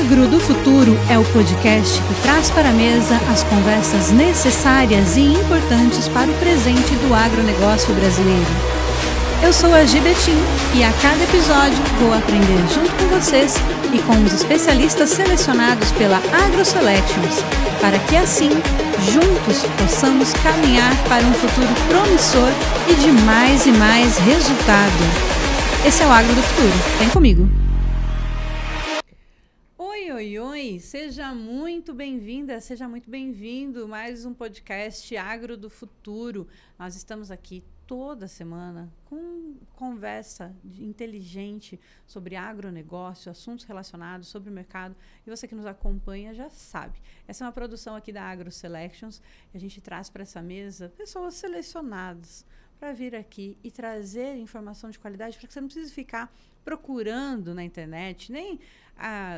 Agro do Futuro é o podcast que traz para a mesa as conversas necessárias e importantes para o presente do agronegócio brasileiro. Eu sou a Gibetim e a cada episódio vou aprender junto com vocês e com os especialistas selecionados pela AgroSelections, para que assim, juntos, possamos caminhar para um futuro promissor e de mais e mais resultado. Esse é o Agro do Futuro. Vem comigo! Oi, seja muito bem-vinda, seja muito bem-vindo a mais um podcast Agro do Futuro. Nós estamos aqui toda semana com conversa inteligente sobre agronegócio, assuntos relacionados sobre o mercado. E você que nos acompanha já sabe. Essa é uma produção aqui da AgroSelections. A gente traz para essa mesa pessoas selecionadas para vir aqui e trazer informação de qualidade para que você não precise ficar procurando na internet, nem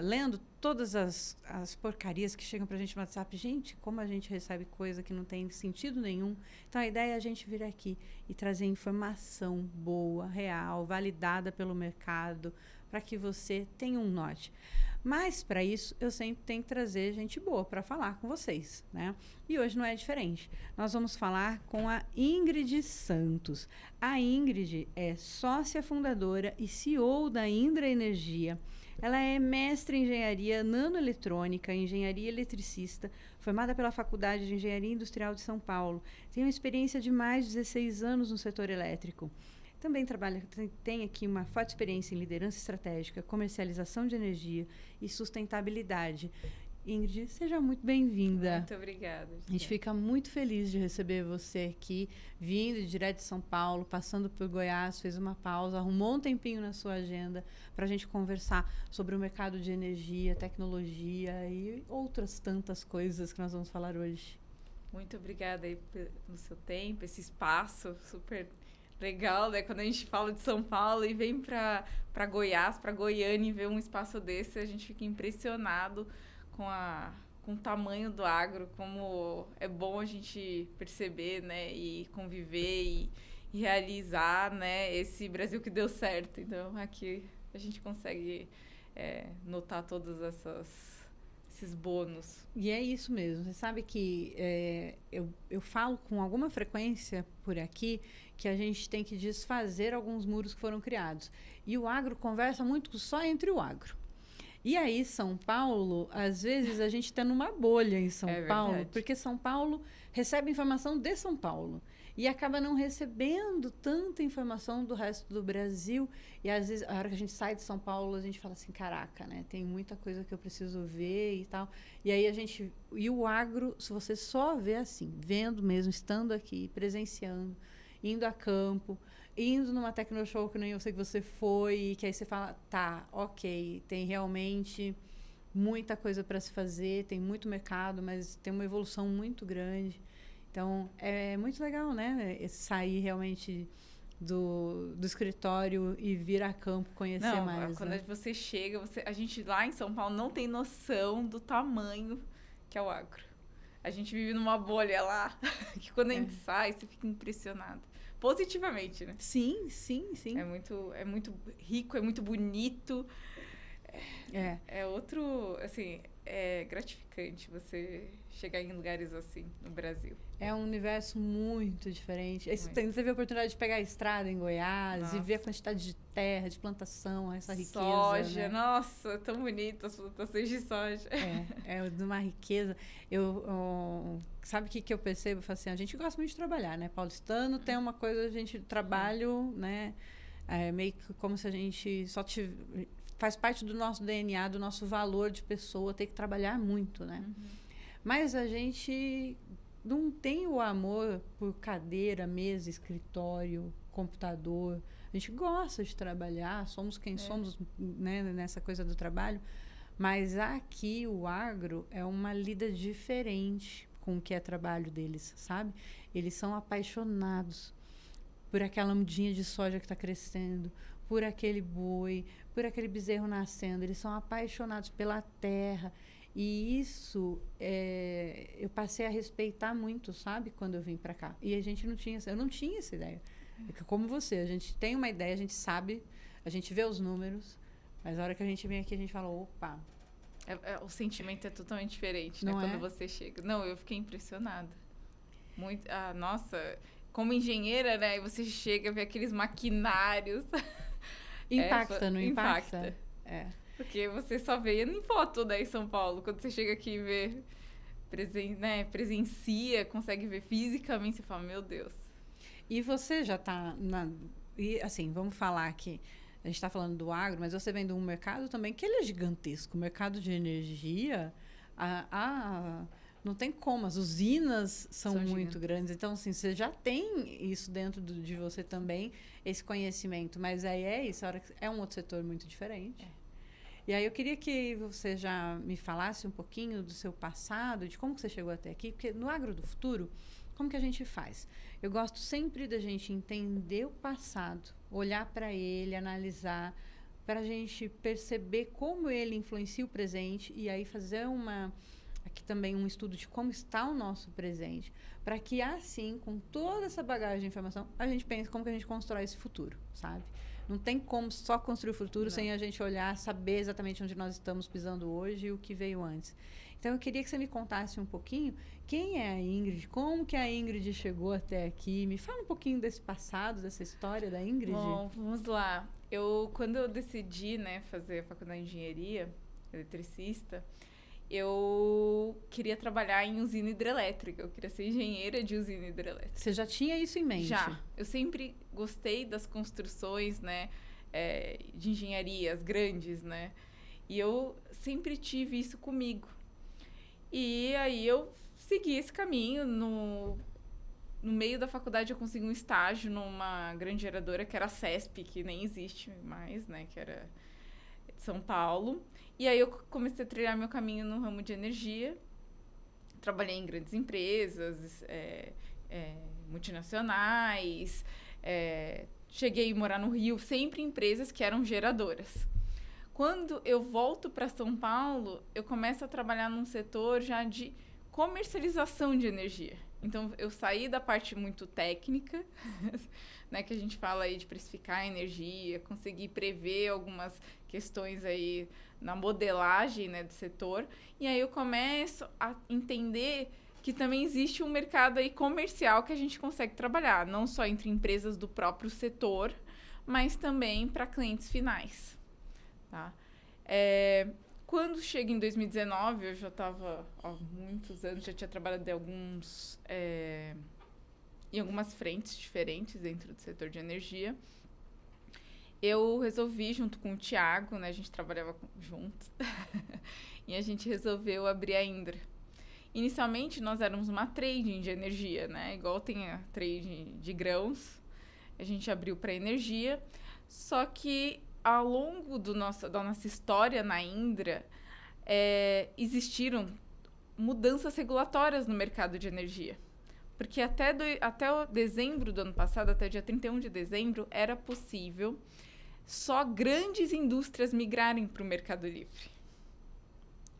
lendo todas as porcarias que chegam para a gente no WhatsApp. Gente, como a gente recebe coisa que não tem sentido nenhum. Então, a ideia é a gente vir aqui e trazer informação boa, real, validada pelo mercado, para que você tenha um norte. Mas, para isso, eu sempre tenho que trazer gente boa para falar com vocês, né? E hoje não é diferente. Nós vamos falar com a Ingrid Santos. A Ingrid é sócia fundadora e CEO da Indra Energia. Ela é mestre em engenharia nanoeletrônica, engenharia eletricista, formada pela Faculdade de Engenharia Industrial de São Paulo. Tem uma experiência de mais de 16 anos no setor elétrico. Também tem aqui uma forte experiência em liderança estratégica, comercialização de energia e sustentabilidade. Ingrid, seja muito bem-vinda. Muito obrigada. A gente fica muito feliz de receber você aqui, vindo direto de São Paulo, passando por Goiás, fez uma pausa, arrumou um tempinho na sua agenda para a gente conversar sobre o mercado de energia, tecnologia e outras tantas coisas que nós vamos falar hoje. Muito obrigada aí pelo seu tempo, esse espaço super legal, né? Quando a gente fala de São Paulo e vem para Goiás, para Goiânia e vê um espaço desse, a gente fica impressionado com o tamanho do agro, como é bom a gente perceber, né, e conviver e realizar, né, esse Brasil que deu certo. Então, aqui a gente consegue notar todos esses bônus. E é isso mesmo. Você sabe que eu falo com alguma frequência por aqui que a gente tem que desfazer alguns muros que foram criados. E o agro conversa muito só entre o agro. E aí, São Paulo, às vezes a gente está numa bolha em São Paulo, verdade. Porque São Paulo recebe informação de São Paulo e acaba não recebendo tanta informação do resto do Brasil. E às vezes, a hora que a gente sai de São Paulo, a gente fala assim, caraca, né? Tem muita coisa que eu preciso ver e tal. E aí e o agro, se você só vê assim, vendo mesmo, estando aqui, presenciando, indo a campo, indo numa Tecnoshow que nem eu sei que você foi, que aí você fala, tá, ok, tem realmente muita coisa para se fazer, tem muito mercado, mas tem uma evolução muito grande. Então, é muito legal, né? Sair realmente do escritório e vir a campo, conhecer mais. Quando né? você chega, a gente lá em São Paulo não tem noção do tamanho que é o agro. A gente vive numa bolha lá, que quando a gente sai, você fica impressionado. Positivamente, né? Sim. É muito rico, é muito bonito. É outro, assim, é gratificante você chegar em lugares assim no Brasil. É um universo muito diferente. Você teve a oportunidade de pegar a estrada em Goiás e ver a quantidade de terra, de plantação, essa riqueza. Soja, né? Nossa, tão bonito as plantações de soja. É de uma riqueza. Sabe o que eu percebo? Eu falo assim, a gente gosta muito de trabalhar, né? Paulistano tem uma coisa, a gente trabalho, né? Meio que como se a gente faz parte do nosso DNA, do nosso valor de pessoa, ter que trabalhar muito, né? Uhum. Mas a gente não tem o amor por cadeira, mesa, escritório, computador. A gente gosta de trabalhar, somos quem somos, né, nessa coisa do trabalho, mas aqui o agro é uma lida diferente com o que é trabalho deles, sabe? Eles são apaixonados por aquela mudinha de soja que está crescendo, por aquele boi, por aquele bezerro nascendo. Eles são apaixonados pela terra. E isso eu passei a respeitar muito, sabe? Quando eu vim para cá. E eu não tinha essa ideia. Como você, a gente tem uma ideia, a gente sabe, a gente vê os números, mas a hora que a gente vem aqui, a gente fala, opa, O sentimento é totalmente diferente, Não né? é? Quando você chega. Não, eu fiquei impressionada. Muito. Ah, nossa, como engenheira, né? E você chega a ver aqueles maquinários. Impacta, não impacta? Impacta. É. Porque você só vê em foto, né, em São Paulo. Quando você chega aqui e vê, presencia, consegue ver fisicamente, você fala, meu Deus. E você já está E, assim, vamos falar aqui. A gente está falando do agro, mas você vem de um mercado também que ele é gigantesco. O mercado de energia, não tem como. As usinas são muito grandes. Então, assim, você já tem isso dentro de você também, esse conhecimento. Mas aí é isso, é um outro setor muito diferente. E aí eu queria que você já me falasse um pouquinho do seu passado, de como que você chegou até aqui. Porque no Agro do Futuro, como que a gente faz? Eu gosto sempre da gente entender o passado, olhar para ele, analisar, para a gente perceber como ele influencia o presente e aí fazer aqui também um estudo de como está o nosso presente, para que assim, com toda essa bagagem de informação, a gente pense como que a gente constrói esse futuro, sabe? Não tem como só construir o futuro sem a gente olhar, saber exatamente onde nós estamos pisando hoje e o que veio antes. Então, eu queria que você me contasse um pouquinho quem é a Ingrid, como que a Ingrid chegou até aqui. Me fala um pouquinho desse passado, dessa história da Ingrid. Bom, vamos lá. Quando eu decidi, né, fazer a faculdade de engenharia, eletricista, eu queria trabalhar em usina hidrelétrica. Eu queria ser engenheira de usina hidrelétrica. Você já tinha isso em mente? Já. Eu sempre gostei das construções, né, de engenharias grandes, né? E eu sempre tive isso comigo. E aí eu segui esse caminho. No meio da faculdade eu consegui um estágio numa grande geradora que era a CESP, que nem existe mais, né? Que era de São Paulo. E aí eu comecei a trilhar meu caminho no ramo de energia. Trabalhei em grandes empresas, multinacionais. Cheguei a morar no Rio, sempre em empresas que eram geradoras. Quando eu volto para São Paulo, eu começo a trabalhar num setor já de comercialização de energia. Então, eu saí da parte muito técnica, né, que a gente fala aí de precificar a energia, conseguir prever algumas questões aí na modelagem, né, do setor. E aí eu começo a entender que também existe um mercado aí comercial que a gente consegue trabalhar, não só entre empresas do próprio setor, mas também para clientes finais. Tá? Quando chega em 2019, eu já estava há muitos anos, já tinha trabalhado em algumas frentes diferentes dentro do setor de energia. Eu resolvi, junto com o Thiago, né, a gente trabalhava junto, e a gente resolveu abrir a Indra. Inicialmente, nós éramos uma trading de energia, né, igual tem a trading de grãos, a gente abriu para energia, só que ao longo da nossa história na Indra, existiram mudanças regulatórias no mercado de energia. Porque até o dezembro do ano passado, até dia 31 de dezembro, era possível só grandes indústrias migrarem para o Mercado Livre.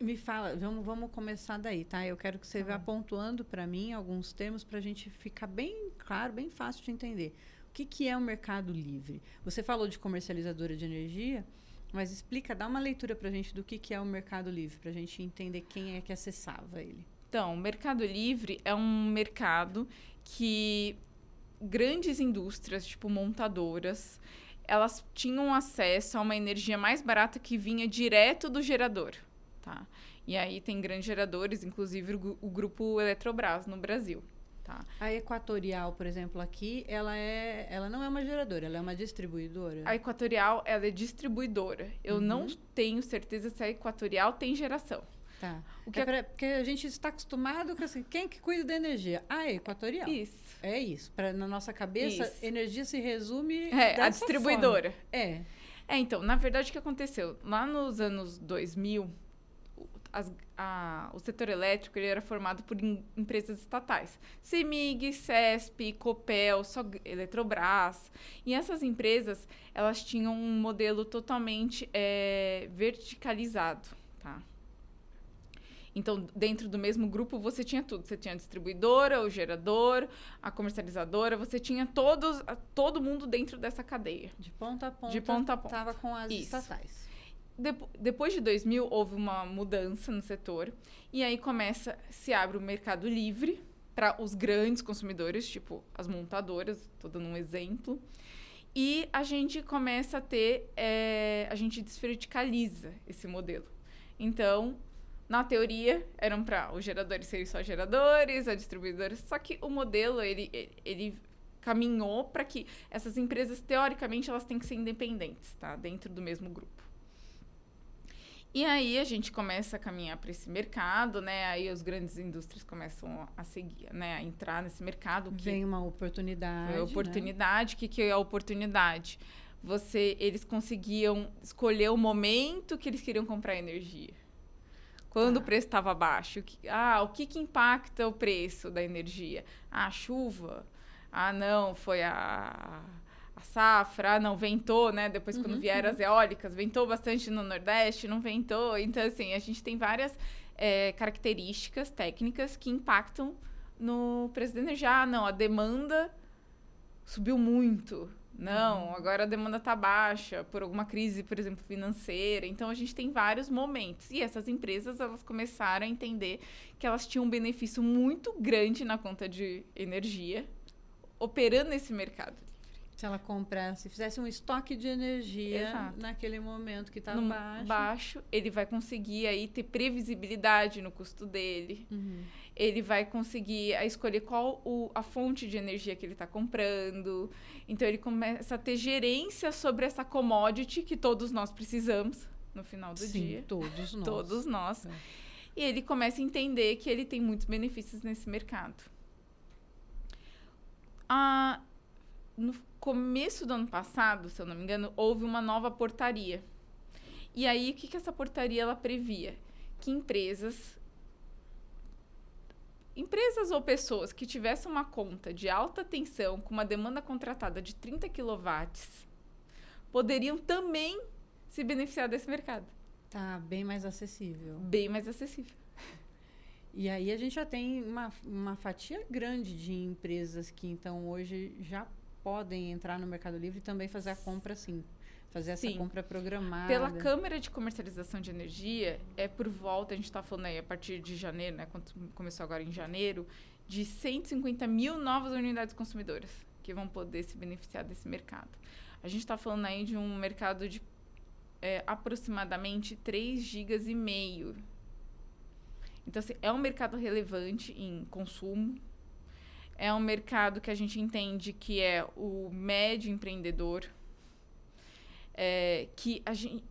Me fala, vamos começar daí, tá? Eu quero que você vá pontuando para mim alguns termos para a gente ficar bem claro, bem fácil de entender. O que é o Mercado Livre? Você falou de comercializadora de energia, mas explica, dá uma leitura para a gente do que é o Mercado Livre, para a gente entender quem é que acessava ele. Então, o Mercado Livre é um mercado que grandes indústrias, tipo montadoras, elas tinham acesso a uma energia mais barata que vinha direto do gerador, tá? E aí tem grandes geradores, inclusive o grupo Eletrobras no Brasil. Tá. A Equatorial, por exemplo, aqui, ela não é uma geradora, ela é uma distribuidora. A Equatorial, ela é distribuidora. Eu não tenho certeza se a Equatorial tem geração. Tá. Porque a gente está acostumado com assim, quem que cuida da energia? A Equatorial. Isso. É isso. Na nossa cabeça, energia se resume a distribuidora. Forma. Então, na verdade, o que aconteceu? Lá nos anos 2000, o setor elétrico ele era formado por empresas estatais. CEMIG, CESP, Copel, Eletrobras. E essas empresas, elas tinham um modelo totalmente verticalizado. Tá? Então, dentro do mesmo grupo, você tinha tudo. Você tinha a distribuidora, o gerador, a comercializadora. Você tinha todo mundo dentro dessa cadeia. De ponta a ponta. De ponta a ponta. Estava com as estatais. depois de 2000, houve uma mudança no setor. E aí se abre o mercado livre para os grandes consumidores, tipo as montadoras, estou dando um exemplo. E a gente começa a ter... a gente desverticaliza esse modelo. Então, na teoria, eram para os geradores serem só geradores, a distribuidora... Só que o modelo, ele caminhou para que essas empresas, teoricamente, elas têm que ser independentes, tá? Dentro do mesmo grupo. E aí a gente começa a caminhar para esse mercado, né? Aí as grandes indústrias começam a seguir, né? A entrar nesse mercado. Vem uma oportunidade. É oportunidade. Né? O que é a oportunidade? Eles conseguiam escolher o momento que eles queriam comprar energia. Quando o preço estava baixo. O que impacta o preço da energia? A chuva? Não, foi a safra, não, ventou, né? Depois, quando vieram as eólicas, ventou bastante no Nordeste, não ventou. Então, assim, a gente tem várias características técnicas que impactam no preço da energia. Não, a demanda subiu muito. Não, agora a demanda está baixa por alguma crise, por exemplo, financeira. Então, a gente tem vários momentos. E essas empresas, elas começaram a entender que elas tinham um benefício muito grande na conta de energia, operando nesse mercado. Se ela comprasse, fizesse um estoque de energia naquele momento que está baixo, ele vai conseguir aí ter previsibilidade no custo dele. Ele vai conseguir escolher qual a fonte de energia que ele está comprando. Então, ele começa a ter gerência sobre essa commodity que todos nós precisamos no final do dia. Todos nós. Todos nós. E ele começa a entender que ele tem muitos benefícios nesse mercado. No começo do ano passado, se eu não me engano, houve uma nova portaria. E aí, o que essa portaria ela previa? Que empresas ou pessoas que tivessem uma conta de alta tensão com uma demanda contratada de 30 kW poderiam também se beneficiar desse mercado. Tá bem mais acessível. Bem mais acessível. E aí a gente já tem uma fatia grande de empresas que, então, hoje já podem entrar no Mercado Livre e também fazer a compra, fazer essa compra programada. Pela Câmara de Comercialização de Energia, por volta, a gente está falando aí a partir de janeiro, né, quando começou agora em janeiro, de 150 mil novas unidades consumidoras que vão poder se beneficiar desse mercado. A gente está falando aí de um mercado de aproximadamente 3,5 gigas. Então, assim, é um mercado relevante em consumo. É um mercado que a gente entende que é o médio empreendedor, que a gente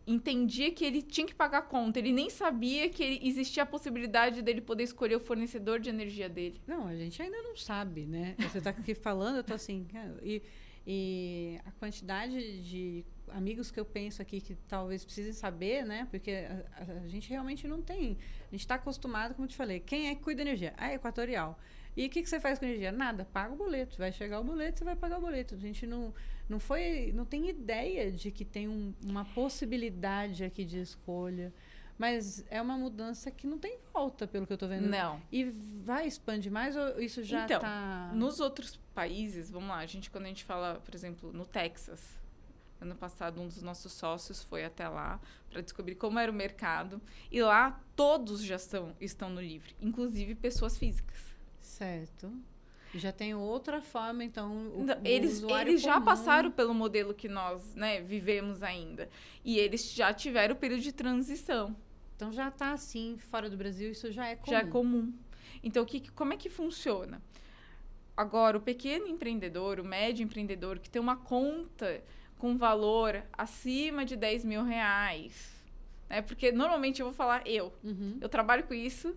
entendia que ele tinha que pagar a conta. Ele nem sabia que existia a possibilidade dele poder escolher o fornecedor de energia dele. Não, a gente ainda não sabe, né? Você está aqui falando, eu estou assim... E a quantidade de amigos que eu penso aqui que talvez precisem saber, né? Porque a gente realmente não tem. A gente está acostumado, como eu te falei, quem é que cuida da energia? A Equatorial. E o que você faz com a energia? Nada, paga o boleto. Vai chegar o boleto, você vai pagar o boleto. A gente não tem ideia de que tem uma possibilidade aqui de escolha. Mas é uma mudança que não tem volta, pelo que eu estou vendo. Não. E vai expandir mais ou isso já está... Então, nos outros países, vamos lá, quando a gente fala, por exemplo, no Texas, ano passado um dos nossos sócios foi até lá para descobrir como era o mercado. E lá todos já estão no livre, inclusive pessoas físicas. Certo. Já tem outra forma, então... Eles já passaram pelo modelo que nós, né, vivemos ainda. E eles já tiveram o período de transição. Então, já está assim, fora do Brasil, isso já é comum. Já é comum. Então, como é que funciona? Agora, o pequeno empreendedor, o médio empreendedor, que tem uma conta com valor acima de 10 mil reais, né? Porque, normalmente, eu vou falar eu trabalho com isso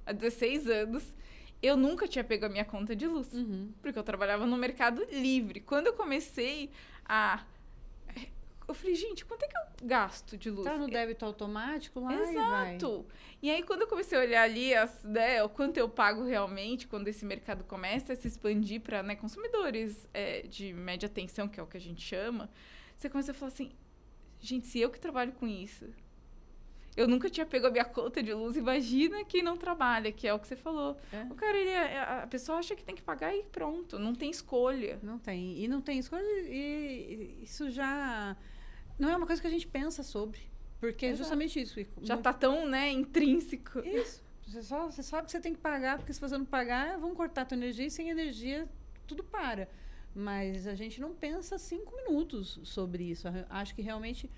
há 16 anos, eu nunca tinha pego a minha conta de luz, porque eu trabalhava no Mercado Livre. Quando eu comecei eu falei, gente, quanto é que eu gasto de luz? Tá no débito automático lá. Exato. E aí, quando eu comecei a olhar ali o quanto eu pago realmente, quando esse mercado começa a se expandir para, né, consumidores de média tensão, que é o que a gente chama, você começa a falar assim, gente, se eu que trabalho com isso, eu nunca tinha pego a minha conta de luz, imagina quem não trabalha, que é o que você falou. O cara, a pessoa acha que tem que pagar e pronto, não tem escolha. Não tem. E não tem escolha, e isso já... não é uma coisa que a gente pensa sobre. Porque é justamente isso. Já está tão, né, intrínseco. Isso. Você sabe que você tem que pagar, porque se você não pagar, vão cortar a tua energia e sem energia tudo para. Mas a gente não pensa 5 minutos sobre isso. Acho que realmente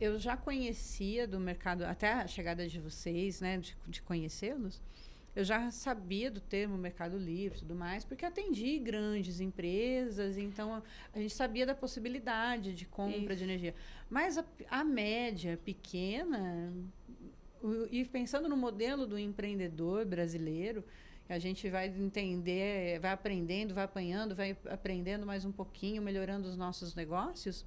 eu já conhecia do mercado, até a chegada de vocês, né, de conhecê-los, eu já sabia do termo Mercado Livre e tudo mais, porque atendi grandes empresas, então a gente sabia da possibilidade de compra de energia. Mas a média pequena, e pensando no modelo do empreendedor brasileiro, a gente vai entender, vai aprendendo, vai apanhando, vai aprendendo mais um pouquinho, melhorando os nossos negócios,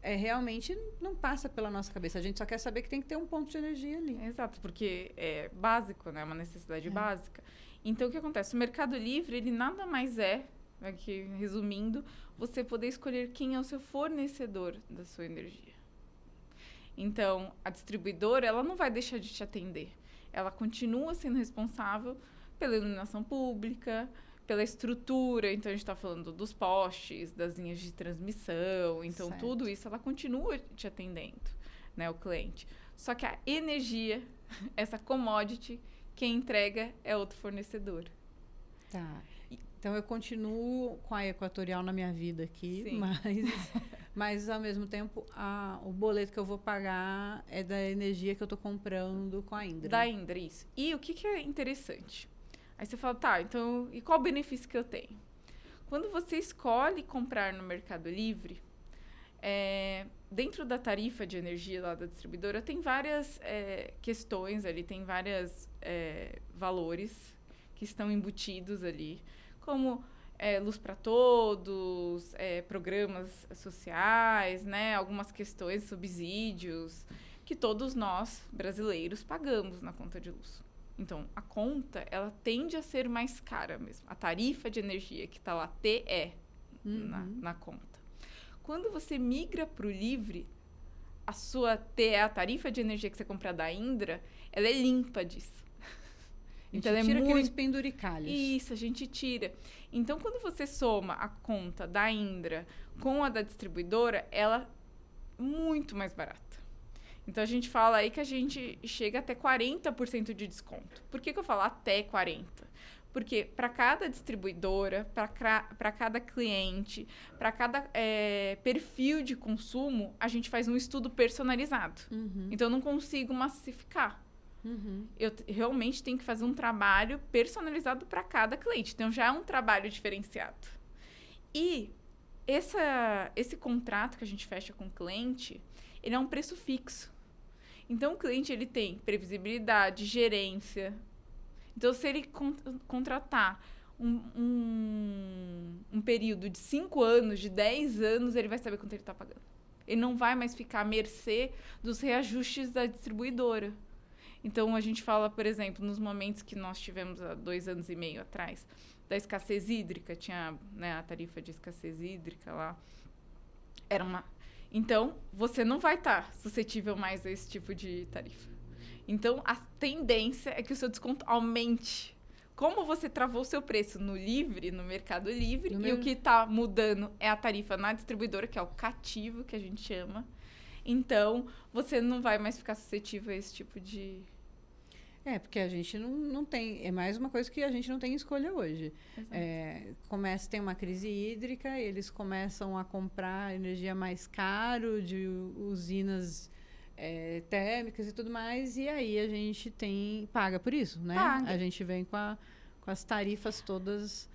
realmente não passa pela nossa cabeça. A gente só quer saber que tem que ter um ponto de energia ali. Exato, porque é básico, né? É uma necessidade básica. Então, o que acontece? O Mercado Livre, ele nada mais aqui resumindo, você poder escolher quem é o seu fornecedor da sua energia. Então, a distribuidora, ela não vai deixar de te atender. Ela continua sendo responsável pela iluminação pública, pela estrutura. Então, a gente está falando dos postes, das linhas de transmissão. Então, tudo isso, ela continua te atendendo, né, o cliente. Só que a energia, essa commodity, quem entrega é outro fornecedor. Tá. Então, eu continuo com a Equatorial na minha vida aqui, mas ao mesmo tempo, o boleto que eu vou pagar é da energia que eu estou comprando com a Indra. Da Indra, isso. E o que é interessante? Aí você fala, tá, então, e qual o benefício que eu tenho? Quando você escolhe comprar no Mercado Livre, dentro da tarifa de energia lá da distribuidora, tem várias questões ali, tem vários valores que estão embutidos ali, como luz para todos, programas sociais, né, algumas questões, subsídios, que todos nós, brasileiros, pagamos na conta de luz. Então, a conta, ela tende a ser mais cara mesmo. A tarifa de energia que está lá, TE, na conta. Quando você migra para o Livre, a sua TE, a tarifa de energia que você compra da Indra, ela é limpa disso. Então, ela tira aqueles penduricalhos. Isso, a gente tira. Então, quando você soma a conta da Indra com a da distribuidora, ela é muito mais barata. Então, a gente fala aí que a gente chega até 40% de desconto. Por que eu falo até 40%? Porque para cada distribuidora, para cada cliente, para cada perfil de consumo, a gente faz um estudo personalizado. Então, eu não consigo massificar. Eu realmente tenho que fazer um trabalho personalizado para cada cliente. Então, já é um trabalho diferenciado. E esse contrato que a gente fecha com o cliente, ele é um preço fixo. Então, o cliente ele tem previsibilidade, gerência. Então, se ele contratar um período de 5 anos, de 10 anos, ele vai saber quanto ele está pagando. Ele não vai mais ficar à mercê dos reajustes da distribuidora. Então, a gente fala, por exemplo, nos momentos que nós tivemos há 2 anos e meio atrás, da escassez hídrica, tinha, né, a tarifa de escassez hídrica lá. Então, você não vai estar suscetível mais a esse tipo de tarifa. Então, a tendência é que o seu desconto aumente. Como você travou o seu preço no Livre, no Mercado Livre, e o que está mudando é a tarifa na distribuidora, que é o cativo, que a gente chama. Então, você não vai mais ficar suscetível a esse tipo de... porque a gente não tem... É mais uma coisa que a gente não tem escolha hoje. Tem uma crise hídrica, eles começam a comprar energia mais caro de usinas térmicas e tudo mais, e aí a gente paga por isso, né? Paga. A gente vem com as tarifas todas.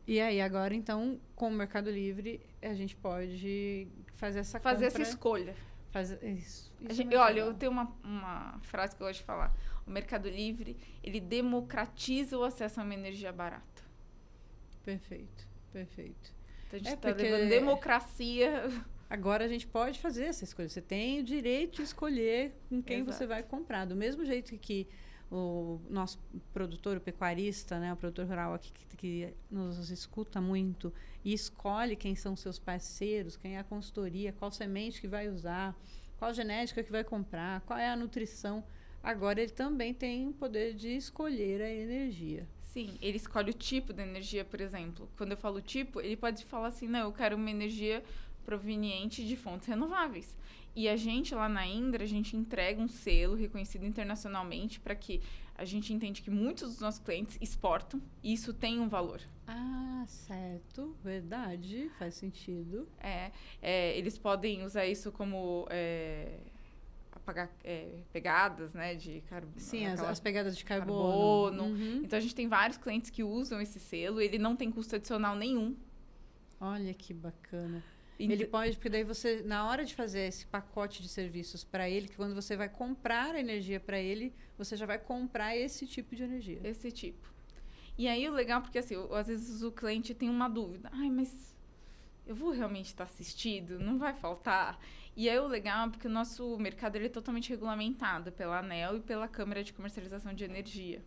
E aí, agora, então, com o Mercado Livre, a gente pode fazer essa compra. Fazer essa escolha. Isso Olha, eu tenho uma frase que eu gosto de falar. O Mercado Livre, ele democratiza o acesso a uma energia barata. Perfeito. Então, a gente está levando democracia... Agora a gente pode fazer essa escolha. Você tem o direito de escolher com quem você vai comprar. Do mesmo jeito que o nosso produtor, o pecuarista, né, o produtor rural aqui que nos escuta muito e escolhe quem são seus parceiros, quem é a consultoria, qual semente que vai usar, qual genética que vai comprar, qual é a nutrição. Agora ele também tem o poder de escolher a energia. Sim, ele escolhe o tipo de energia, por exemplo. Quando eu falo tipo, ele pode falar assim, não, eu quero uma energia proveniente de fontes renováveis. E a gente, lá na Indra, a gente entrega um selo reconhecido internacionalmente para que a gente entende que muitos dos nossos clientes exportam e isso tem um valor. Ah, certo. Verdade. Faz sentido. Eles podem usar isso como apagar pegadas, né, de carbono. Sim, as pegadas de carbono. Uhum. Então, a gente tem vários clientes que usam esse selo. Ele não tem custo adicional nenhum. Olha que bacana. Ele pode, porque daí você, na hora de fazer esse pacote de serviços para ele, que quando você vai comprar a energia para ele, você já vai comprar esse tipo de energia. Esse tipo. E aí o legal, porque assim, às vezes o cliente tem uma dúvida. Ai, mas eu vou realmente estar assistido? Não vai faltar? E aí o legal é porque o nosso mercado ele é totalmente regulamentado pela ANEEL e pela Câmara de Comercialização de Energia.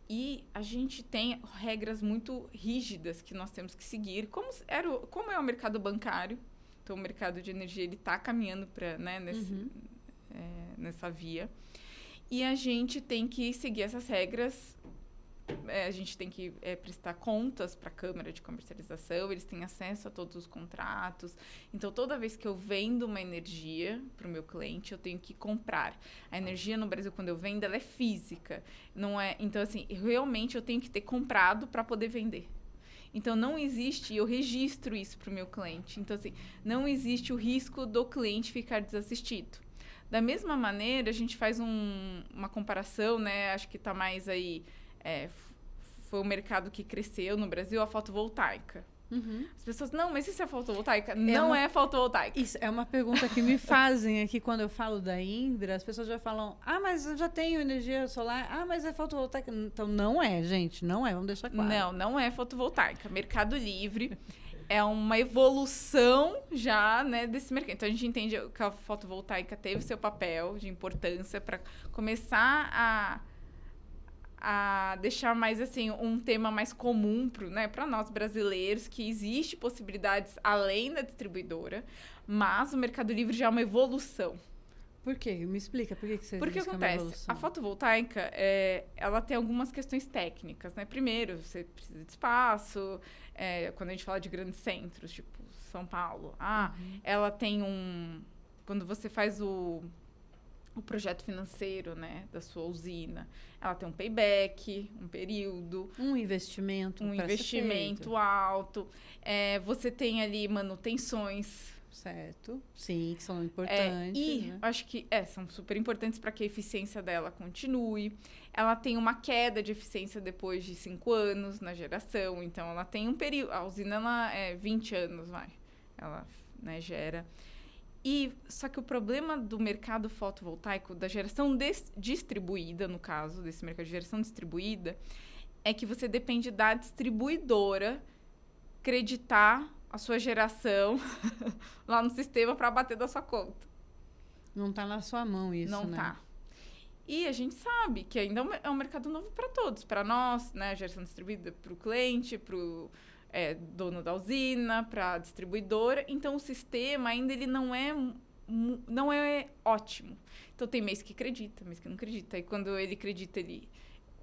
E a gente tem regras muito rígidas que nós temos que seguir. Como é o mercado bancário, então o mercado de energia está caminhando para, né, nessa via. E a gente tem que seguir essas regras. A gente tem que prestar contas para a Câmara de Comercialização, eles têm acesso a todos os contratos. Então, toda vez que eu vendo uma energia para o meu cliente, eu tenho que comprar. A energia no Brasil, quando eu vendo, ela é física. Não é, então, assim, realmente eu tenho que ter comprado para poder vender. Então, não existe, eu registro isso para o meu cliente. Então, assim, não existe o risco do cliente ficar desassistido. Da mesma maneira, a gente faz uma comparação, né? Acho que está mais aí... foi o mercado que cresceu no Brasil, a fotovoltaica. Uhum. As pessoas, não, mas isso é fotovoltaica? Não é fotovoltaica. Isso é uma pergunta que me fazem aqui quando eu falo da Indra. As pessoas já falam, mas eu já tenho energia solar. Mas é fotovoltaica. Então, não é, gente, não é. Vamos deixar claro. Não é fotovoltaica. Mercado Livre é uma evolução já, né, desse mercado. Então, a gente entende que a fotovoltaica teve seu papel de importância para começar a deixar mais, assim, um tema mais comum para nós brasileiros, que existe possibilidades além da distribuidora, mas o Mercado Livre já é uma evolução. Por quê? Me explica, por que você Porque diz que acontece, é uma evolução? a fotovoltaica, ela tem algumas questões técnicas, né? Primeiro, você precisa de espaço, quando a gente fala de grandes centros, tipo São Paulo, ela tem quando você faz o projeto financeiro, né, da sua usina, ela tem um payback, um período. Um investimento alto. Você tem ali manutenções. Certo. Sim, que são importantes. Né? Acho que são super importantes para que a eficiência dela continue. Ela tem uma queda de eficiência depois de 5 anos na geração. Então, ela tem um período... A usina, ela é 20 anos, ela, né, gera... Só que o problema do mercado fotovoltaico, da geração distribuída, no caso, desse mercado de geração distribuída, é que você depende da distribuidora creditar a sua geração lá no sistema para bater da sua conta. Não está na sua mão isso, né? Não está. E a gente sabe que ainda é um mercado novo para todos. Para nós, né, a geração distribuída para o cliente, para o... dono da usina, para a distribuidora. Então, o sistema ainda ele não é ótimo. Então, tem mês que acredita, mês que não acredita. E quando ele acredita,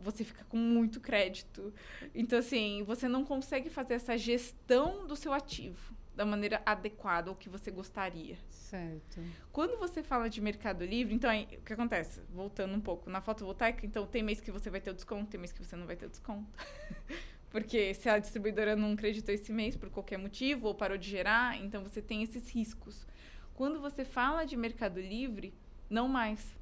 você fica com muito crédito. Então, assim, você não consegue fazer essa gestão do seu ativo da maneira adequada ao que você gostaria. Certo. Quando você fala de Mercado Livre, então, aí, o que acontece? Voltando um pouco, na fotovoltaica, então, tem mês que você vai ter o desconto, tem mês que você não vai ter o desconto. Porque se a distribuidora não acreditou esse mês por qualquer motivo ou parou de gerar, então você tem esses riscos. Quando você fala de Mercado Livre, não mais.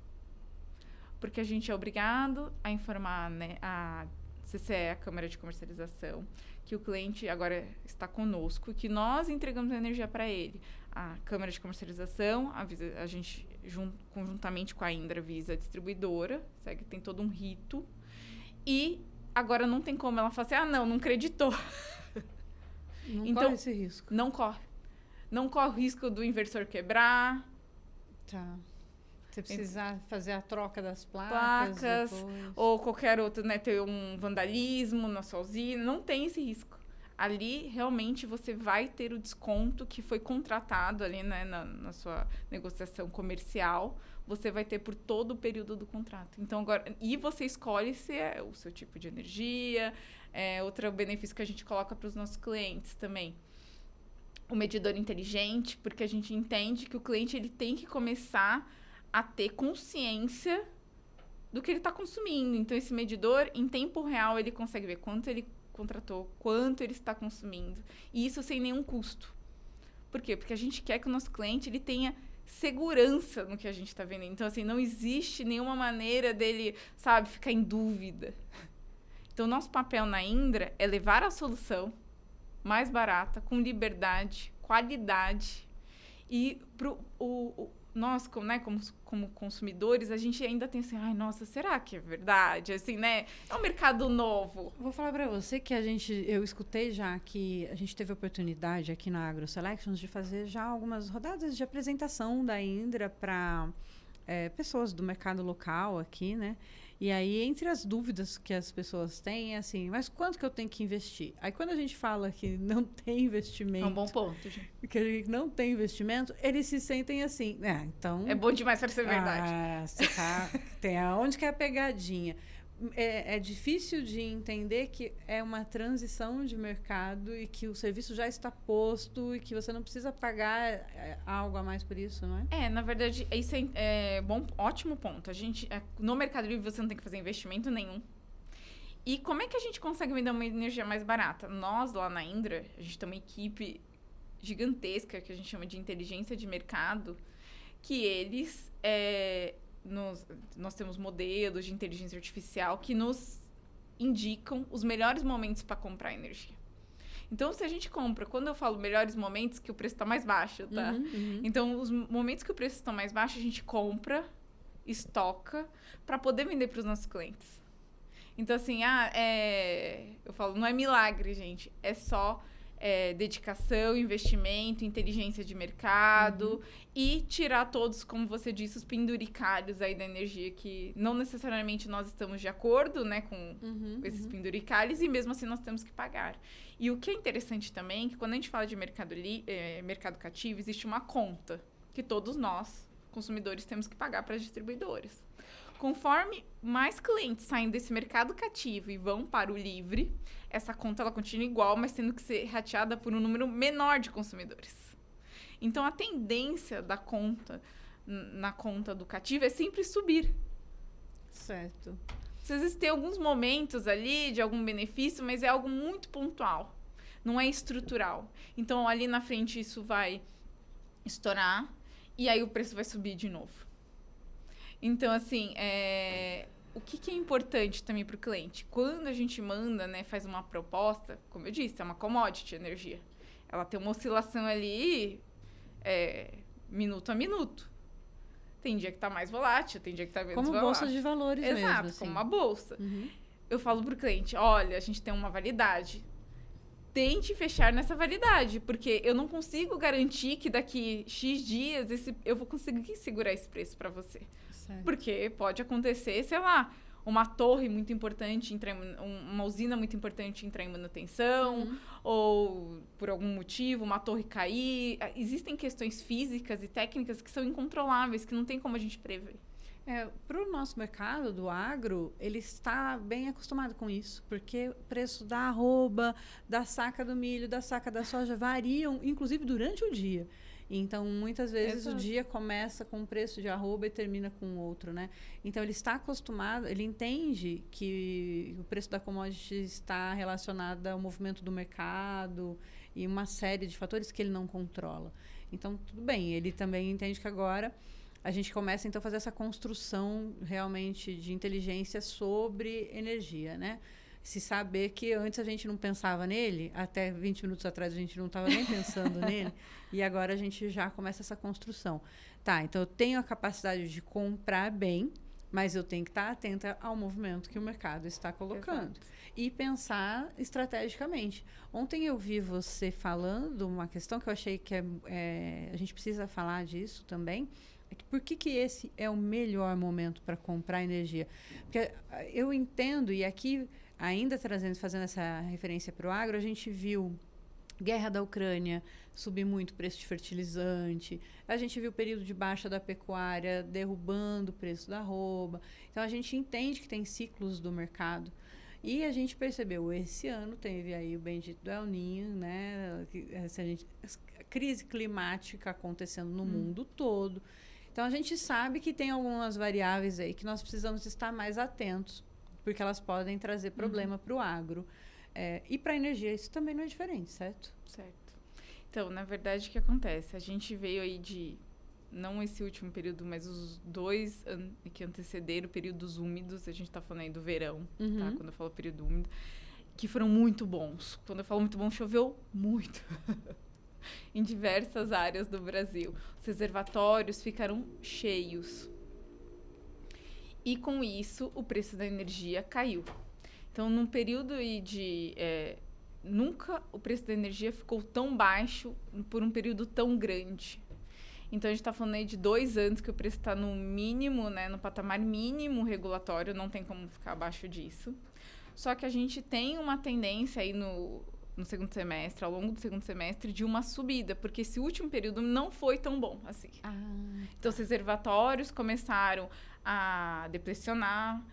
Porque a gente é obrigado a informar, né, a CCE, a Câmara de Comercialização, que o cliente agora está conosco, que nós entregamos a energia para ele. A Câmara de Comercialização, a gente, conjuntamente com a Indra, avisa a distribuidora, tem todo um rito. E agora não tem como ela falar assim, não acreditou. Não então, corre esse risco. Não corre. Não corre o risco do inversor quebrar. Tá. Você precisar fazer a troca das placas ou qualquer outro, né, ter um vandalismo na sua usina. Não tem esse risco. Ali, realmente, você vai ter o desconto que foi contratado ali, né, na sua negociação comercial. Você vai ter por todo o período do contrato. Então, agora... E você escolhe se é o seu tipo de energia. Outro benefício que a gente coloca para os nossos clientes também. o medidor inteligente, porque a gente entende que o cliente ele tem que começar a ter consciência do que ele está consumindo. Então, esse medidor, em tempo real, ele consegue ver quanto ele contratou, quanto ele está consumindo. E isso sem nenhum custo. Por quê? Porque a gente quer que o nosso cliente ele tenha segurança no que a gente está vendendo. Então, assim, não existe nenhuma maneira dele, sabe, ficar em dúvida. Então, o nosso papel na Indra é levar a solução mais barata, com liberdade, qualidade. E nós, como consumidores, a gente ainda tem assim, ai, nossa, será que é verdade? Assim, né? É um mercado novo. Vou falar para você que eu escutei já que a gente teve a oportunidade aqui na Agro Selections de fazer já algumas rodadas de apresentação da Indra para pessoas do mercado local aqui, né? E aí, entre as dúvidas que as pessoas têm, é assim, mas quanto que eu tenho que investir? Aí, quando a gente fala que não tem investimento... É um bom ponto, gente. Que a gente não tem investimento, eles se sentem assim, então... É bom demais para ser verdade. Você tem aonde que é a pegadinha. É difícil de entender que é uma transição de mercado e que o serviço já está posto e que você não precisa pagar algo a mais por isso, não é? Na verdade, isso é bom, ótimo ponto. No Mercado Livre você não tem que fazer investimento nenhum. E como é que a gente consegue vender uma energia mais barata? Nós, lá na Indra, a gente tem uma equipe gigantesca que a gente chama de inteligência de mercado, que eles... nós temos modelos de inteligência artificial que nos indicam os melhores momentos para comprar energia. Então, se a gente compra, quando eu falo melhores momentos, que o preço está mais baixo, tá? Então, os momentos que o preço está mais baixo, a gente compra, estoca, para poder vender para os nossos clientes. Então, assim, eu falo, não é milagre, gente, é só... dedicação, investimento, inteligência de mercado e tirar todos, como você disse, os penduricalhos aí da energia que não necessariamente nós estamos de acordo, né, com esses penduricalhos e mesmo assim nós temos que pagar. E o que é interessante também é que quando a gente fala de mercado cativo, existe uma conta que todos nós, consumidores, temos que pagar para as distribuidoras. Conforme mais clientes saem desse mercado cativo e vão para o livre, essa conta ela continua igual, mas tendo que ser rateada por um número menor de consumidores. Então, a tendência da conta, na conta do cativo, é sempre subir. Certo. Às vezes tem alguns momentos ali de algum benefício, mas é algo muito pontual. Não é estrutural. Então, ali na frente, isso vai estourar e aí o preço vai subir de novo. Então, assim, o que é importante também para o cliente? Quando a gente manda, né, faz uma proposta, como eu disse, é uma commodity energia. Ela tem uma oscilação ali minuto a minuto. Tem dia que está mais volátil, tem dia que está menos volátil. Como bolsa de valores mesmo. Exato, assim. como uma bolsa. Eu falo para o cliente, olha, a gente tem uma validade. Tente fechar nessa validade, porque eu não consigo garantir que daqui X dias eu vou conseguir segurar esse preço para você. Certo. Porque pode acontecer, sei lá, uma torre muito importante, uma usina muito importante entrar em manutenção, ou por algum motivo uma torre cair. Existem questões físicas e técnicas que são incontroláveis, que não tem como a gente prever. Para o nosso mercado do agro, ele está bem acostumado com isso, porque o preço da arroba, da saca do milho, da saca da soja variam, inclusive durante o dia. Então, muitas vezes o dia começa com um preço de arroba e termina com outro, né? Então, ele está acostumado, ele entende que o preço da commodity está relacionado ao movimento do mercado e uma série de fatores que ele não controla. Então, tudo bem, ele também entende que agora a gente começa, então, a fazer essa construção realmente de inteligência sobre energia, né? Se saber que antes a gente não pensava nele, até 20 minutos atrás a gente não estava nem pensando nele, e agora a gente já começa essa construção. Tá, então eu tenho a capacidade de comprar bem, mas eu tenho que estar atenta ao movimento que o mercado está colocando. Exato. E pensar estrategicamente. Ontem eu vi você falando uma questão que eu achei que a gente precisa falar disso também. Por que esse é o melhor momento para comprar energia? Porque eu entendo, e aqui, ainda fazendo essa referência para o agro, a gente viu guerra da Ucrânia subir muito o preço de fertilizante, a gente viu o período de baixa da pecuária derrubando o preço da arroba. Então, a gente entende que tem ciclos do mercado. E a gente percebeu, esse ano teve aí o bendito do El Niño, né? A crise climática acontecendo no mundo todo. Então, a gente sabe que tem algumas variáveis aí que nós precisamos estar mais atentos, porque elas podem trazer problema para o agro. E para a energia, isso também não é diferente, certo? Certo. Então, na verdade, o que acontece? A gente veio aí de, não esse último período, mas os 2 que antecederam períodos úmidos, a gente está falando aí do verão, tá? Quando eu falo período úmido, que foram muito bons. Quando eu falo muito bom, choveu muito. Em diversas áreas do Brasil. Os reservatórios ficaram cheios. E com isso, o preço da energia caiu. Então, num período aí de... nunca o preço da energia ficou tão baixo por um período tão grande. Então, a gente está falando aí de 2 anos que o preço está no mínimo, né, no patamar mínimo regulatório, não tem como ficar abaixo disso. Só que a gente tem uma tendência aí no segundo semestre, ao longo do segundo semestre, de uma subida, porque esse último período não foi tão bom assim. Então, os reservatórios começaram a depressionar.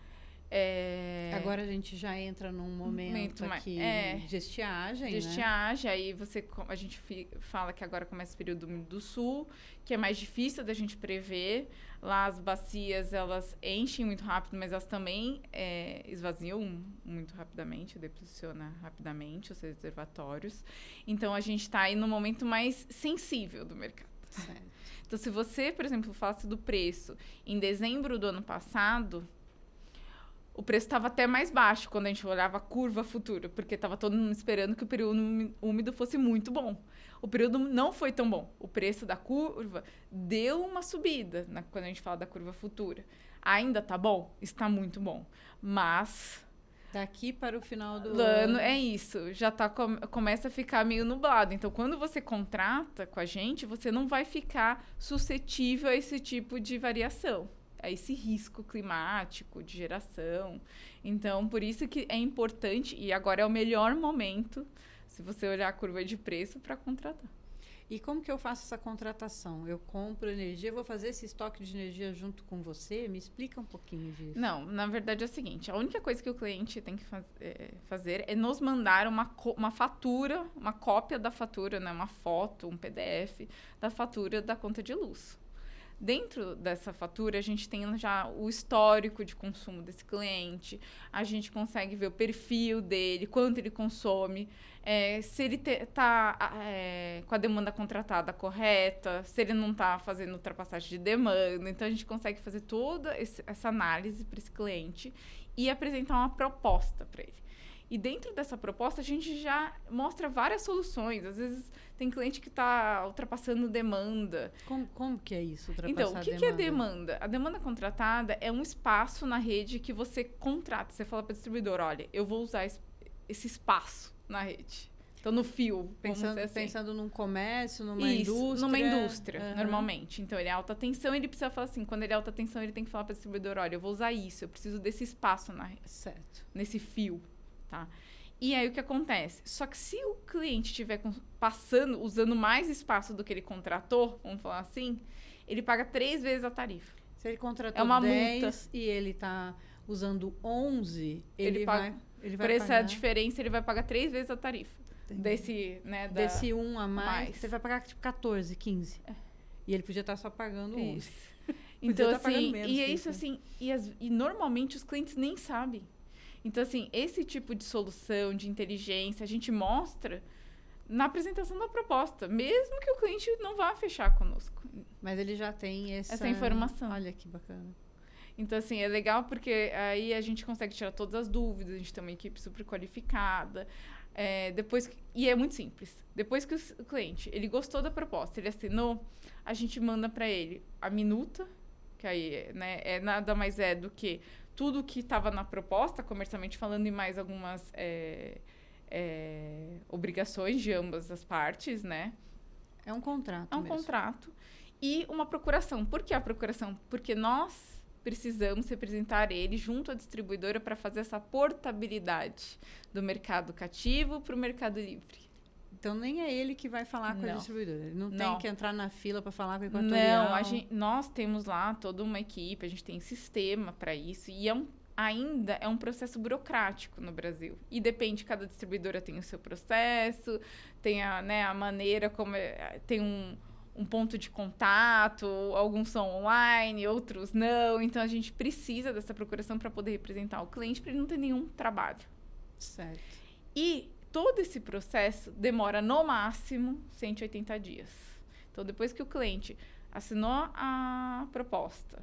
Agora a gente já entra num momento aqui de estiagem, de estiagem, aí a gente fala que agora começa o período úmido do sul, que é mais difícil da gente prever. Lá as bacias, elas enchem muito rápido, mas elas também esvaziam muito rapidamente, depressiona rapidamente os reservatórios. Então, a gente está aí no momento mais sensível do mercado. Certo. Então, se você, por exemplo, falasse do preço em dezembro do ano passado, o preço estava até mais baixo quando a gente olhava a curva futura, porque estava todo mundo esperando que o período úmido fosse muito bom. O período não foi tão bom. O preço da curva deu uma subida quando a gente fala da curva futura. Ainda tá bom? Está muito bom. Mas... daqui para o final do ano é isso. Já começa a ficar meio nublado. Então, quando você contrata com a gente, você não vai ficar suscetível a esse tipo de variação, a esse risco climático de geração. Então, por isso que é importante, e agora é o melhor momento, se você olhar a curva de preço, para contratar. E como que eu faço essa contratação? Eu compro energia, vou fazer esse estoque de energia junto com você? Me explica um pouquinho disso. Não, na verdade é o seguinte, a única coisa que o cliente tem que fazer é nos mandar uma fatura, uma cópia da fatura, né, uma foto, um PDF da fatura da conta de luz. Dentro dessa fatura, a gente tem já o histórico de consumo desse cliente, a gente consegue ver o perfil dele, quanto ele consome, se ele está com a demanda contratada correta, se ele não está fazendo ultrapassagem de demanda. Então, a gente consegue fazer toda essa análise para esse cliente e apresentar uma proposta para ele. E dentro dessa proposta, a gente já mostra várias soluções. Às vezes, tem cliente que está ultrapassando demanda. Como que é isso, ultrapassar então, o que é demanda? A demanda contratada é um espaço na rede que você contrata. Você fala para o distribuidor, olha, eu vou usar esse espaço na rede. Então, no fio, pensando num comércio, numa Isso, indústria. numa indústria, normalmente. Então, ele é alta tensão, ele precisa falar assim, quando ele é alta tensão, ele tem que falar para o distribuidor, olha, eu vou usar isso, eu preciso desse espaço na rede. Certo. Nesse fio. Tá? E aí o que acontece? Só que se o cliente estiver usando mais espaço do que ele contratou, vamos falar assim, ele paga 3 vezes a tarifa. Se ele contratou 10 multa. E ele está usando 11, ele vai por essa diferença, ele vai pagar 3 vezes a tarifa. Entendi. Desse 1 a mais, você vai pagar tipo 14, 15. E ele podia estar só pagando 11. Isso. Então, assim, e é isso assim, e normalmente os clientes nem sabem. Então, assim, esse tipo de solução, de inteligência, a gente mostra na apresentação da proposta, mesmo que o cliente não vá fechar conosco. Mas ele já tem essa informação. Olha que bacana. Então, assim, é legal porque aí a gente consegue tirar todas as dúvidas, a gente tem uma equipe super qualificada. E é muito simples. Depois que o cliente ele gostou da proposta, ele assinou, a gente manda para ele a minuta, que aí nada mais do que tudo que estava na proposta, comercialmente falando, e mais algumas obrigações de ambas as partes, né? É um contrato mesmo. Contrato. E uma procuração. Por que a procuração? Porque nós precisamos representar ele junto à distribuidora para fazer essa portabilidade do mercado cativo para o mercado livre. Então, nem é ele que vai falar com a distribuidora. Ele não tem que entrar na fila para falar com o equatorial. Não, nós temos lá toda uma equipe, a gente tem sistema para isso. E ainda é um processo burocrático no Brasil. E depende, cada distribuidora tem o seu processo, tem a maneira como... tem um ponto de contato, alguns são online, outros não. Então, a gente precisa dessa procuração para poder representar o cliente, para ele não ter nenhum trabalho. Certo. E todo esse processo demora, no máximo, 180 dias. Então, depois que o cliente assinou a proposta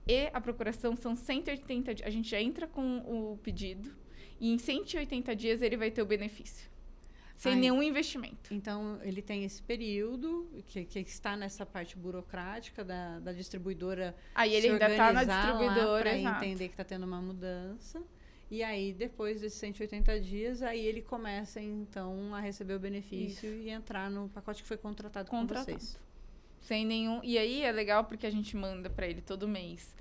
e a procuração, são 180 dias. A gente já entra com o pedido e em 180 dias ele vai ter o benefício. Sem nenhum investimento. Então, ele tem esse período que está nessa parte burocrática da distribuidora. Aí ele ainda está na distribuidora, para entender que está tendo uma mudança. E aí, depois desses 180 dias, aí ele começa, então, a receber o benefício e entrar no pacote que foi contratado com vocês. Sem nenhum... E aí é legal porque a gente manda para ele todo mês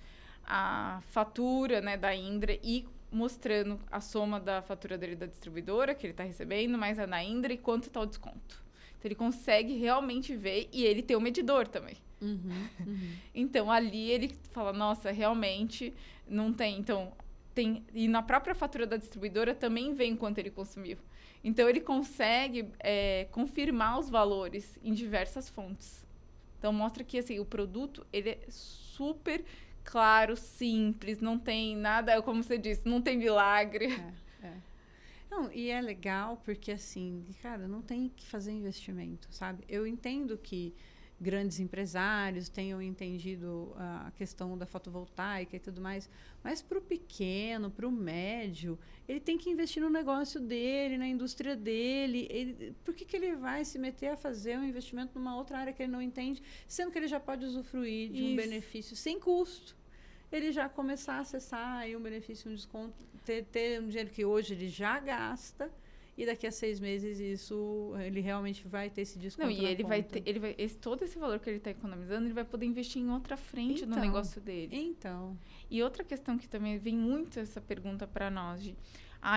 a fatura, né, da Indra e mostrando a soma da fatura dele da distribuidora, que ele está recebendo, mais a da Indra e quanto está o desconto. Então, ele consegue realmente ver e ele tem o medidor também. Então, ali ele fala, nossa, realmente não tem... Então, tem... E na própria fatura da distribuidora também vem quanto ele consumiu. Então, ele consegue confirmar os valores em diversas fontes. Então, mostra que assim, o produto ele é super... claro, simples, não tem nada, como você disse, não tem milagre. Não, e é legal porque, assim, cara, não tem que fazer investimento, sabe? Eu entendo que grandes empresários tenham entendido a questão da fotovoltaica e tudo mais, mas para o pequeno, para o médio, ele tem que investir no negócio dele, na indústria dele. Por que ele vai se meter a fazer um investimento numa outra área que ele não entende, sendo que ele já pode usufruir de um benefício sem custo? Ele já começar a acessar aí um benefício, um desconto, ter um dinheiro que hoje ele já gasta, e daqui a 6 meses ele realmente vai ter esse desconto. Não, e ele vai ter, todo esse valor que ele está economizando, ele vai poder investir em outra frente no negócio dele. Então. E outra questão que também vem muito essa pergunta para nós de,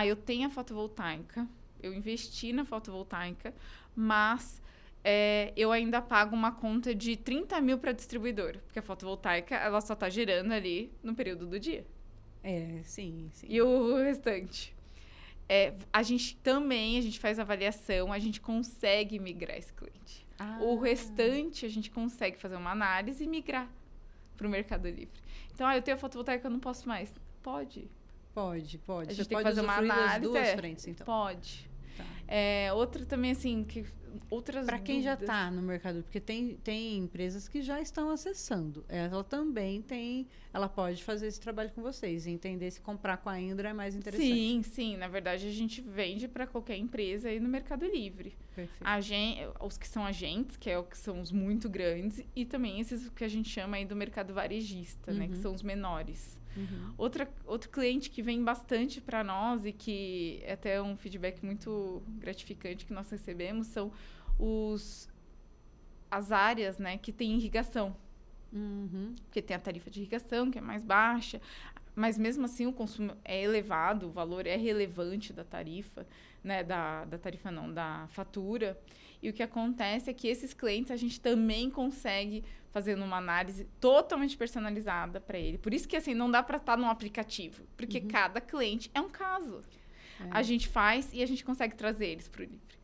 eu tenho a fotovoltaica, eu investi na fotovoltaica, mas eu ainda pago uma conta de 30 mil para a distribuidora, porque a fotovoltaica ela só está gerando ali no período do dia. Sim. E o restante? A gente faz avaliação, a gente consegue migrar esse cliente. O restante, a gente consegue fazer uma análise e migrar para o Mercado Livre. Então, eu tenho a fotovoltaica, eu não posso mais. Pode. Pode. A gente tem que fazer uma análise. Das duas frentes, então. Pode. Tá. Outra também, assim, outras para quem já está no mercado, porque tem empresas que já estão acessando. Ela também ela pode fazer esse trabalho com vocês e entender se comprar com a Indra é mais interessante. Sim. Na verdade, a gente vende para qualquer empresa aí no Mercado Livre. Perfeito. Os que são agentes, que são os muito grandes, e também esses que a gente chama aí do mercado varejista, né, que são os menores. Outro cliente que vem bastante para nós e que é até um feedback muito gratificante que nós recebemos são as áreas, né, que tem irrigação. Porque tem a tarifa de irrigação, que é mais baixa, mas mesmo assim o consumo é elevado, o valor é relevante da tarifa, né, da tarifa não, da fatura. E o que acontece é que esses clientes a gente também consegue fazer uma análise totalmente personalizada para ele. Por isso que assim não dá para estar no aplicativo, porque cada cliente é um caso. A gente faz e a gente consegue trazer eles para o Livre.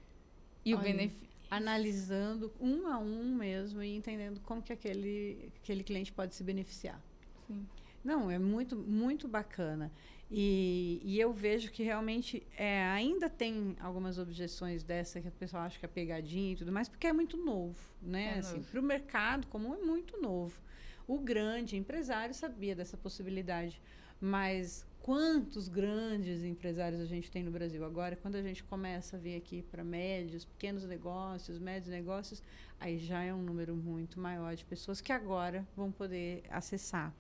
E o benefício analisando um a um mesmo e entendendo como que aquele cliente pode se beneficiar. Sim. Não, é muito, muito bacana. E eu vejo que realmente ainda tem algumas objeções dessa que o pessoal acha que é pegadinha e tudo mais, porque é muito novo, né? Assim, para o mercado comum é muito novo. O grande empresário sabia dessa possibilidade, mas quantos grandes empresários a gente tem no Brasil agora? Quando a gente começa a vir aqui para médios, pequenos negócios, médios negócios, aí já é um número muito maior de pessoas que agora vão poder acessar.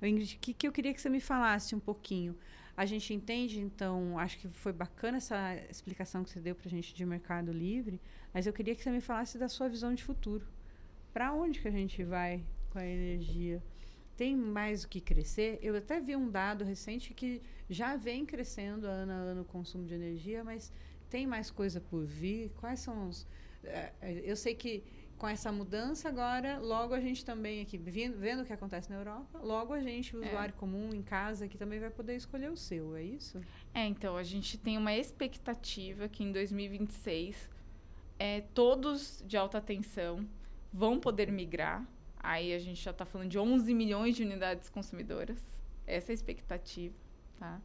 Ingrid, o que eu queria que você me falasse um pouquinho? A gente entende, então, acho que foi bacana essa explicação que você deu para a gente de Mercado Livre, mas eu queria que você me falasse da sua visão de futuro. Para onde que a gente vai com a energia? Tem mais o que crescer? Eu até vi um dado recente que já vem crescendo ano a ano o consumo de energia, mas tem mais coisa por vir? Quais são os... eu sei que com essa mudança agora, logo a gente também aqui, vendo o que acontece na Europa, logo a gente, o usuário comum em casa, aqui também vai poder escolher o seu, é isso? Então, a gente tem uma expectativa que em 2026 todos de alta tensão vão poder migrar. Aí a gente já está falando de 11 milhões de unidades consumidoras. Essa é a expectativa, tá?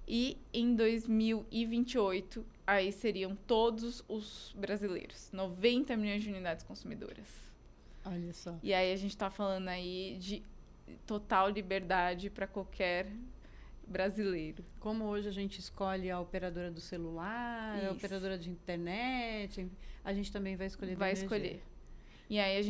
E em 2028, aí seriam todos os brasileiros. 90 milhões de unidades consumidoras. Olha só. E aí a gente está falando aí de total liberdade para qualquer brasileiro. Como hoje a gente escolhe a operadora do celular, a operadora de internet, a gente também vai escolher. Vai escolher. E aí a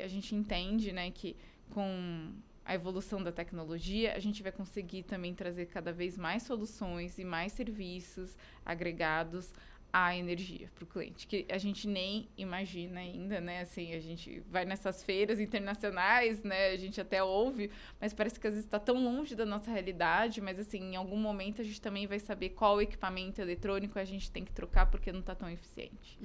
gente entende, né, que com a evolução da tecnologia, a gente vai conseguir também trazer cada vez mais soluções e mais serviços agregados à energia para o cliente, que a gente nem imagina ainda, né? Assim, a gente vai nessas feiras internacionais, né? A gente até ouve, mas parece que às vezes está tão longe da nossa realidade, mas assim, em algum momento a gente também vai saber qual equipamento eletrônico a gente tem que trocar porque não está tão eficiente.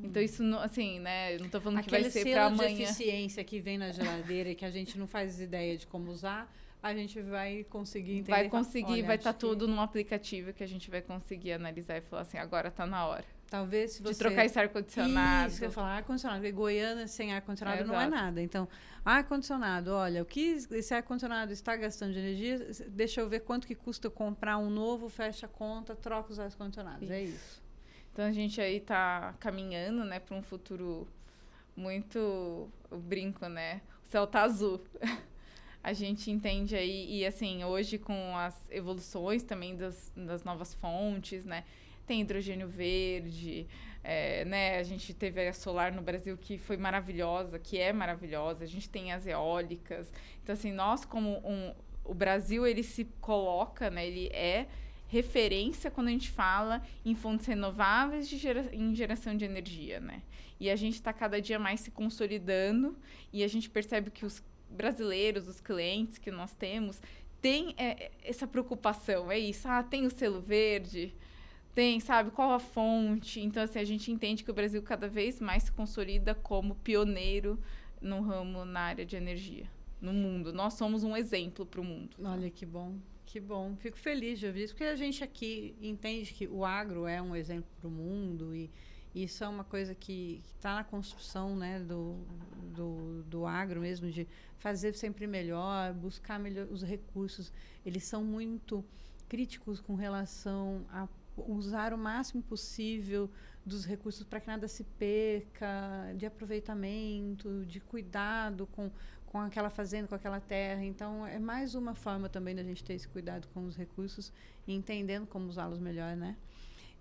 Então isso, não, assim, né? Não estou falando que vai ser para amanhã. Aquele selo de eficiência que vem na geladeira e que a gente não faz ideia de como usar, a gente vai conseguir entender. Vai conseguir, vai estar tudo num aplicativo que a gente vai conseguir analisar e falar assim, agora está na hora. Talvez se você... De trocar esse ar-condicionado. Isso, eu ia falar ar-condicionado. Porque Goiânia sem ar-condicionado não é nada. Então, ar-condicionado, olha, o que esse ar-condicionado está gastando de energia, deixa eu ver quanto que custa eu comprar um novo, fecha a conta, troca os ar-condicionados. É isso. Então, a gente aí está caminhando, né, para um futuro muito... Eu brinco, né? O céu tá azul. A gente entende aí, e assim, hoje com as evoluções também das novas fontes, né? Tem hidrogênio verde, né? A gente teve a solar no Brasil que foi maravilhosa, que é maravilhosa. A gente tem as eólicas. Então, assim, nós como o Brasil, ele se coloca, né? Ele é referência quando a gente fala em fontes renováveis em geração de energia, né? E a gente está cada dia mais se consolidando e a gente percebe que os brasileiros, os clientes que nós temos, têm essa preocupação, é isso. Tem o selo verde, tem, sabe, qual a fonte. Então, assim, a gente entende que o Brasil cada vez mais se consolida como pioneiro no ramo, na área de energia, no mundo. Nós somos um exemplo para o mundo. Olha, que bom, que bom. Fico feliz de ouvir isso, porque a gente aqui entende que o agro é um exemplo para o mundo e isso é uma coisa que está na construção, né, do agro mesmo, de fazer sempre melhor, buscar melhor os recursos. Eles são muito críticos com relação a usar o máximo possível dos recursos para que nada se perca, de aproveitamento, de cuidado com aquela fazenda, com aquela terra. Então, é mais uma forma também da gente ter esse cuidado com os recursos e entendendo como usá-los melhor, né?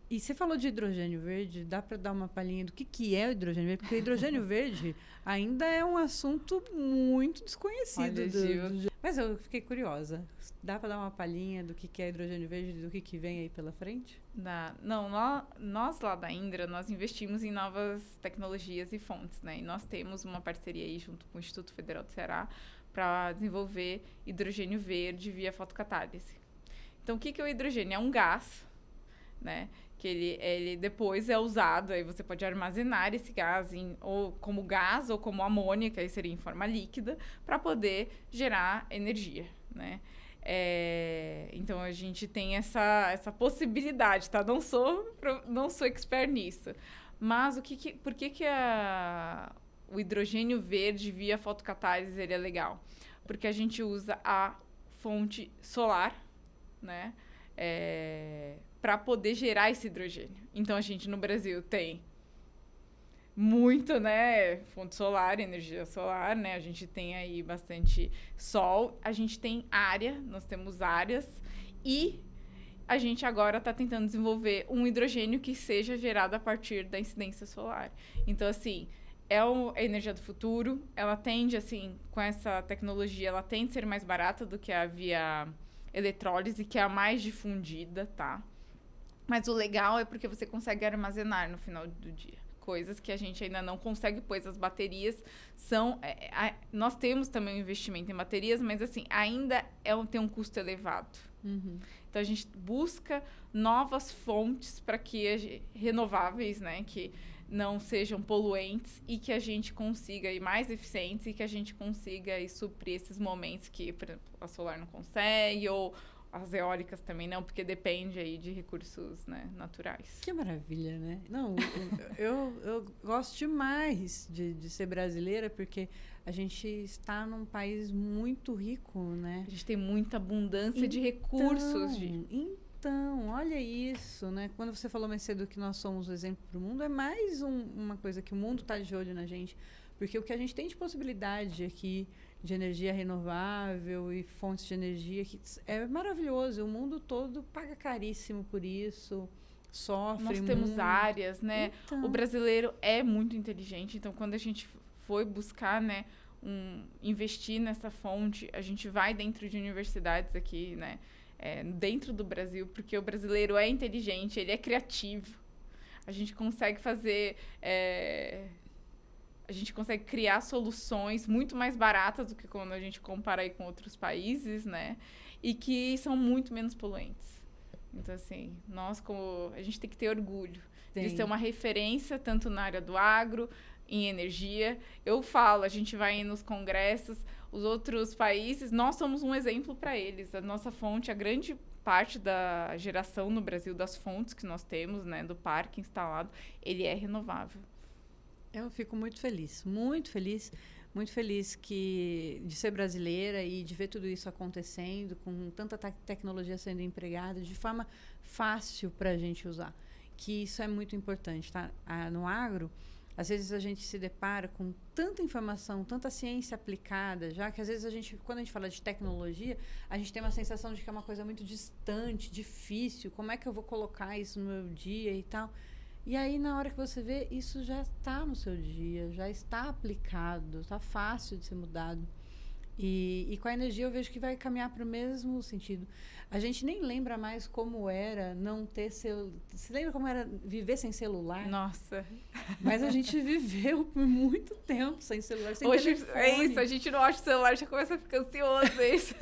E você falou de hidrogênio verde, dá para dar uma palhinha do que é o hidrogênio verde? Porque o hidrogênio verde ainda é um assunto muito desconhecido. Mas eu fiquei curiosa. Dá para dar uma palhinha do que é hidrogênio verde e do que vem aí pela frente? Dá. Não, nós lá da Indra, nós investimos em novas tecnologias e fontes, né? E nós temos uma parceria aí junto com o Instituto Federal do Ceará para desenvolver hidrogênio verde via fotocatálise. Então, o que é o hidrogênio? É um gás, né? Que ele depois é usado, aí você pode armazenar esse gás ou como gás ou como amônia, que aí seria em forma líquida, para poder gerar energia, né? Então, a gente tem essa possibilidade, tá? Não sou expert nisso. Mas por que o hidrogênio verde via fotocatálise ele é legal? Porque a gente usa a fonte solar, né? Para poder gerar esse hidrogênio. Então, a gente no Brasil tem muito, né, fonte solar, energia solar, né? A gente tem aí bastante sol, a gente tem nós temos áreas e a gente agora está tentando desenvolver um hidrogênio que seja gerado a partir da incidência solar. Então, assim, a energia do futuro, ela tende, assim, com essa tecnologia, ela tende a ser mais barata do que a via eletrólise, que é a mais difundida, tá? Mas o legal é porque você consegue armazenar no final do dia. Coisas que a gente ainda não consegue, pois as baterias são... nós temos também um investimento em baterias, mas assim, ainda tem um custo elevado. Uhum. Então, a gente busca novas fontes para que renováveis, né? Que não sejam poluentes e que a gente consiga ir mais eficientes e que a gente consiga ir suprir esses momentos que, por exemplo, a solar não consegue ou as eólicas também não, porque depende aí de recursos, né, naturais. Que maravilha, né? Não, eu gosto demais de ser brasileira, porque a gente está num país muito rico, né? A gente tem muita abundância de recursos. Então, olha isso, né? Quando você falou mais cedo que nós somos o exemplo para o mundo, é mais uma coisa que o mundo está de olho na gente, porque o que a gente tem de possibilidade aqui de energia renovável e fontes de energia que é maravilhoso. O mundo todo paga caríssimo por isso, sofre muito. Nós temos áreas, né? Então. O brasileiro é muito inteligente, então quando a gente foi buscar, né, investir nessa fonte, a gente vai dentro de universidades aqui, né, dentro do Brasil, porque o brasileiro é inteligente, ele é criativo. A gente consegue fazer... a gente consegue criar soluções muito mais baratas do que quando a gente compara aí com outros países, né? E que são muito menos poluentes. Então, assim, a gente tem que ter orgulho de ser uma referência tanto na área do agro, em energia. Eu falo, a gente vai nos congressos, os outros países, nós somos um exemplo para eles. A nossa fonte, a grande parte da geração no Brasil das fontes que nós temos, né, do parque instalado, ele é renovável. Eu fico muito feliz de ser brasileira e de ver tudo isso acontecendo, com tanta tecnologia sendo empregada de forma fácil para a gente usar, que isso é muito importante, tá? No agro, às vezes a gente se depara com tanta informação, tanta ciência aplicada, já que às vezes quando a gente fala de tecnologia, a gente tem uma sensação de que é uma coisa muito distante, difícil, como é que eu vou colocar isso no meu dia e tal. E aí, na hora que você vê, isso já está no seu dia, já está aplicado, está fácil de ser mudado. E com a energia eu vejo que vai caminhar para o mesmo sentido. A gente nem lembra mais como era não ter celular. Você lembra como era viver sem celular? Nossa! Mas a gente viveu por muito tempo sem celular, sem Hoje telefone. é isso, a gente não acha o celular, já começa a ficar ansioso, é isso.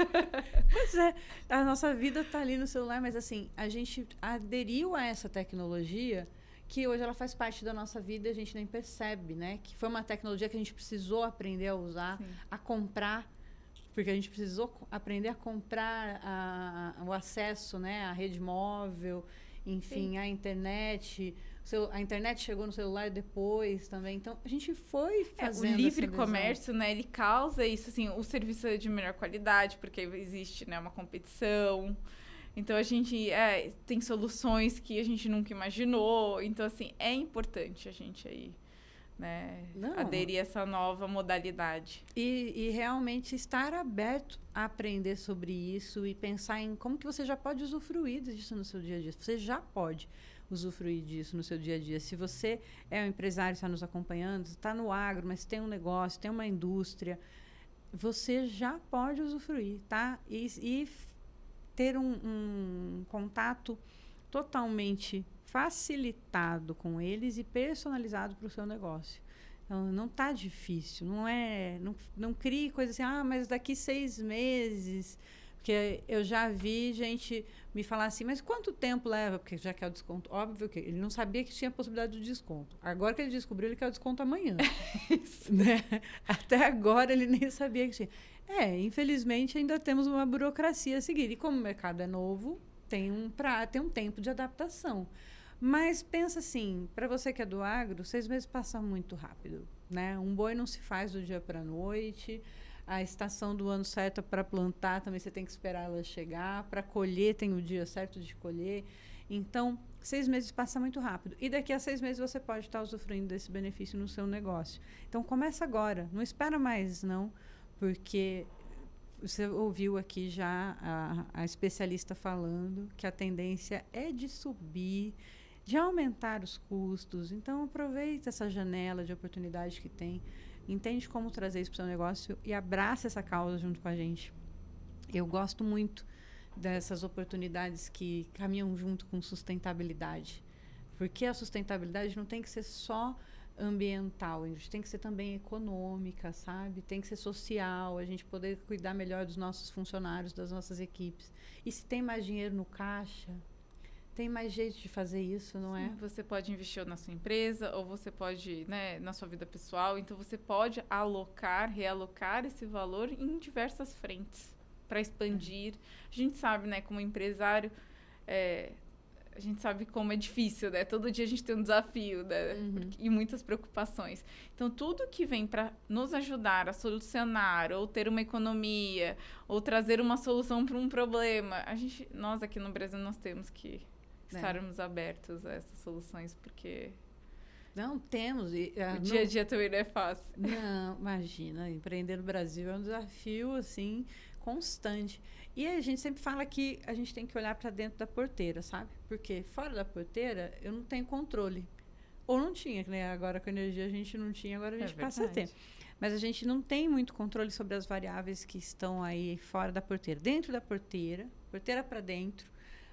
Pois é, a nossa vida está ali no celular, mas assim, a gente aderiu a essa tecnologia que hoje ela faz parte da nossa vida e a gente nem percebe, né? Que foi uma tecnologia que a gente precisou aprender a usar, a comprar, porque a gente precisou aprender a comprar o acesso, né? À rede móvel, enfim, à internet. A internet chegou no celular depois também. Então, a gente foi fazendo o livre comércio, né? Ele causa isso, assim, o serviço é de melhor qualidade, porque existe, né, uma competição. Então, a gente tem soluções que a gente nunca imaginou. Então, assim, é importante a gente aí, né, aderir a essa nova modalidade. E realmente estar aberto a aprender sobre isso e pensar em como que você já pode usufruir disso no seu dia a dia. Você já pode usufruir disso no seu dia a dia. Se você é um empresário, está nos acompanhando, está no agro, mas tem um negócio, tem uma indústria, você já pode usufruir, tá? E ter um contato totalmente facilitado com eles e personalizado para o seu negócio. Então, não está difícil, não crie coisa assim, mas daqui 6 meses, porque eu já vi gente me falar assim, mas quanto tempo leva? Porque já quer o desconto. Óbvio que ele não sabia que tinha possibilidade de desconto. Agora que ele descobriu, ele quer o desconto amanhã. Isso. Né? Até agora ele nem sabia que tinha. Infelizmente ainda temos uma burocracia a seguir. E como o mercado é novo, tem um tempo de adaptação. Mas pensa assim, para você que é do agro, 6 meses passam muito rápido, né? Um boi não se faz do dia para a noite. A estação do ano certa para plantar também você tem que esperar ela chegar. Para colher tem o dia certo de colher. Então, 6 meses passa muito rápido. E daqui a 6 meses você pode estar usufruindo desse benefício no seu negócio. Então, começa agora. Não espera mais, não. Porque você ouviu aqui já a especialista falando que a tendência é de subir, de aumentar os custos. Então, aproveita essa janela de oportunidade que tem, entende como trazer isso para o seu negócio e abraça essa causa junto com a gente. Eu gosto muito dessas oportunidades que caminham junto com sustentabilidade, porque a sustentabilidade não tem que ser só ambiental, a gente tem que ser também econômica, sabe? Tem que ser social, a gente poder cuidar melhor dos nossos funcionários, das nossas equipes. E se tem mais dinheiro no caixa, Tem mais jeito de fazer isso, não é? Você pode investir na sua empresa, ou você pode, né, na sua vida pessoal. Então, você pode alocar, realocar esse valor em diversas frentes para expandir. A gente sabe, né, como empresário, a gente sabe como é difícil, né? Todo dia a gente tem um desafio, né? E muitas preocupações. Então, tudo que vem para nos ajudar a solucionar, ou ter uma economia, ou trazer uma solução para um problema, nós aqui no Brasil, nós temos que estarmos abertos a essas soluções, porque... Não, temos. O dia a dia também não é fácil. Não, imagina, empreender no Brasil é um desafio, assim, constante. E a gente sempre fala que a gente tem que olhar para dentro da porteira, sabe? Porque fora da porteira eu não tenho controle. Ou não tinha, né? Agora com a energia a gente não tinha, agora a gente passa a ter. Mas a gente não tem muito controle sobre as variáveis que estão aí fora da porteira. Dentro da porteira, porteira para dentro,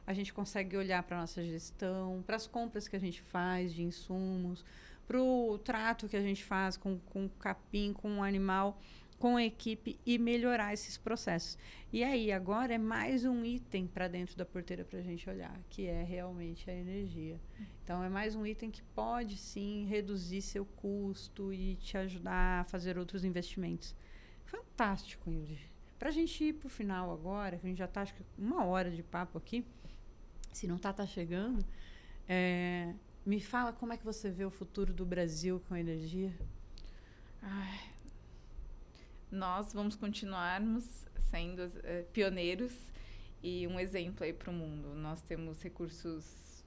a gente consegue olhar para a nossa gestão, para as compras que a gente faz de insumos, para o trato que a gente faz com o capim, com o animal, com a equipe e melhorar esses processos. E aí, agora é mais um item para dentro da porteira para a gente olhar, que é realmente a energia. Então, é mais um item que pode, sim, reduzir seu custo e te ajudar a fazer outros investimentos. Fantástico, Ingrid. Para a gente ir para o final agora, que a gente já está, acho que 1 hora de papo aqui, se não tá chegando, me fala como é que você vê o futuro do Brasil com a energia? Nós vamos continuarmos sendo pioneiros e um exemplo aí para o mundo. Nós temos recursos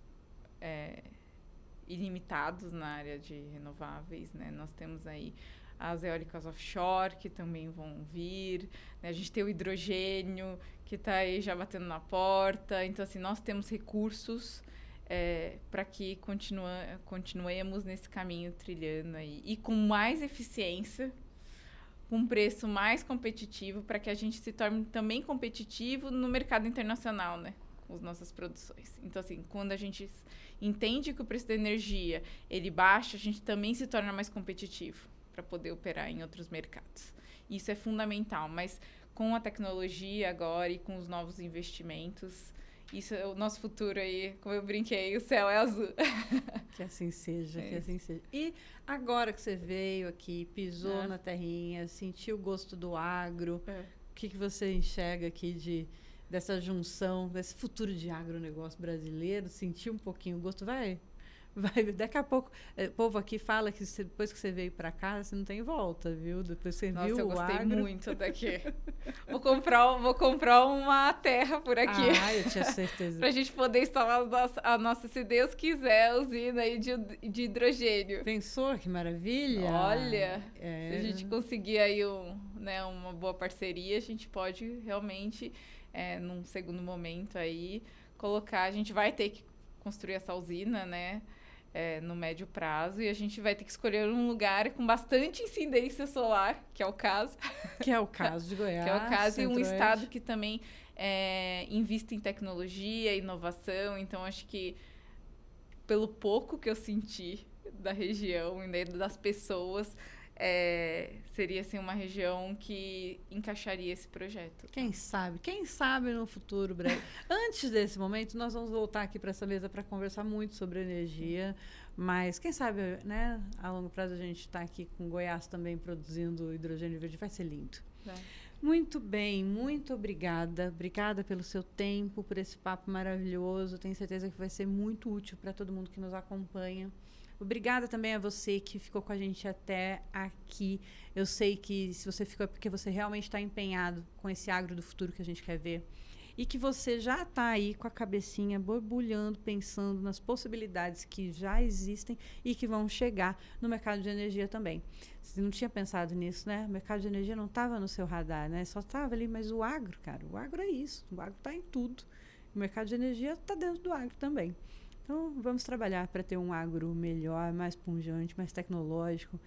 ilimitados na área de renováveis, né? Nós temos aí as eólicas offshore, que também vão vir, né? A gente tem o hidrogênio, que está aí já batendo na porta. Então, assim, nós temos recursos para que continuemos nesse caminho trilhando aí. E com mais eficiência, com um preço mais competitivo, para que a gente se torne também competitivo no mercado internacional, né? Com as nossas produções. Então, assim, quando a gente entende que o preço da energia ele baixa, a gente também se torna mais competitivo para poder operar em outros mercados. Isso é fundamental, mas com a tecnologia agora e com os novos investimentos, isso é o nosso futuro aí, como eu brinquei, o céu é azul. Que assim seja, que assim seja. E agora que você veio aqui, pisou na terrinha, sentiu o gosto do agro, o que você enxerga aqui dessa junção, desse futuro de agronegócio brasileiro? Sentiu um pouquinho o gosto? Vai, daqui a pouco, o povo aqui fala que depois que você veio para cá, você não tem volta, viu? Depois você viu o agro. Nossa, eu gostei muito daqui. Vou comprar uma terra por aqui. Eu tinha certeza. Pra gente poder instalar a nossa, se Deus quiser, usina aí de hidrogênio. Pensou? Que maravilha! Olha, se a gente conseguir aí uma boa parceria, a gente pode realmente, num segundo momento aí, a gente vai ter que construir essa usina, né? No médio prazo, e a gente vai ter que escolher um lugar com bastante incidência solar, que é o caso. Que é o caso de Goiás. Que é o caso, e um estado que também investe em tecnologia, inovação. Então, acho que pelo pouco que eu senti da região e das pessoas, seria assim, uma região que encaixaria esse projeto. Quem sabe no futuro breve. Antes desse momento, nós vamos voltar aqui para essa mesa para conversar muito sobre energia, mas quem sabe, né, a longo prazo a gente está aqui com Goiás também produzindo hidrogênio verde, vai ser lindo. Muito bem, muito obrigada. Obrigada pelo seu tempo, por esse papo maravilhoso. Tenho certeza que vai ser muito útil para todo mundo que nos acompanha. Obrigada também a você que ficou com a gente até aqui. Eu sei que se você ficou é porque você realmente está empenhado com esse agro do futuro que a gente quer ver. E que você já está aí com a cabecinha borbulhando, pensando nas possibilidades que já existem e que vão chegar no mercado de energia também. Você não tinha pensado nisso, né? O mercado de energia não estava no seu radar, né? Só estava ali, mas o agro, cara, o agro é isso. O agro está em tudo. O mercado de energia está dentro do agro também. Então, vamos trabalhar para ter um agro melhor, mais pungente, mais tecnológico,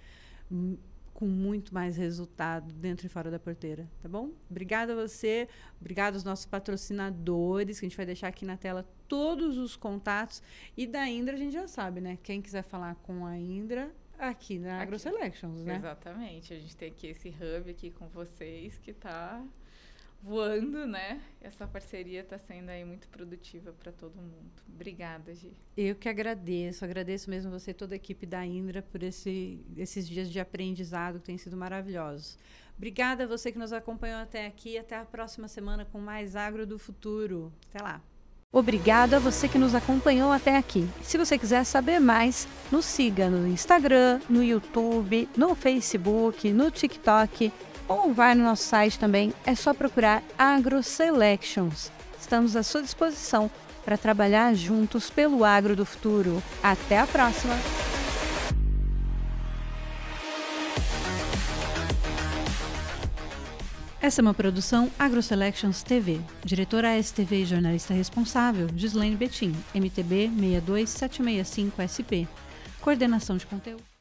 com muito mais resultado dentro e fora da porteira, tá bom? Obrigada a você, obrigado aos nossos patrocinadores, que a gente vai deixar aqui na tela todos os contatos. E da Indra a gente já sabe, né? Quem quiser falar com a Indra, aqui na AgroSelections, né? Exatamente. A gente tem aqui esse hub aqui com vocês, que tá voando, né? Essa parceria está sendo aí muito produtiva para todo mundo. Obrigada, Gi. Eu que agradeço mesmo você e toda a equipe da Indra por esses dias de aprendizado que têm sido maravilhosos. Obrigada a você que nos acompanhou até aqui. Até a próxima semana com mais Agro do Futuro. Até lá. Obrigada a você que nos acompanhou até aqui. Se você quiser saber mais, nos siga no Instagram, no YouTube, no Facebook, no TikTok ou vai no nosso site também. É só procurar AgroSelections. Estamos à sua disposição para trabalhar juntos pelo agro do futuro. Até a próxima! Essa é uma produção AgroSelections TV. Diretora ASTV e jornalista responsável, Gislaine Betim, MTB 62765SP. Coordenação de conteúdo.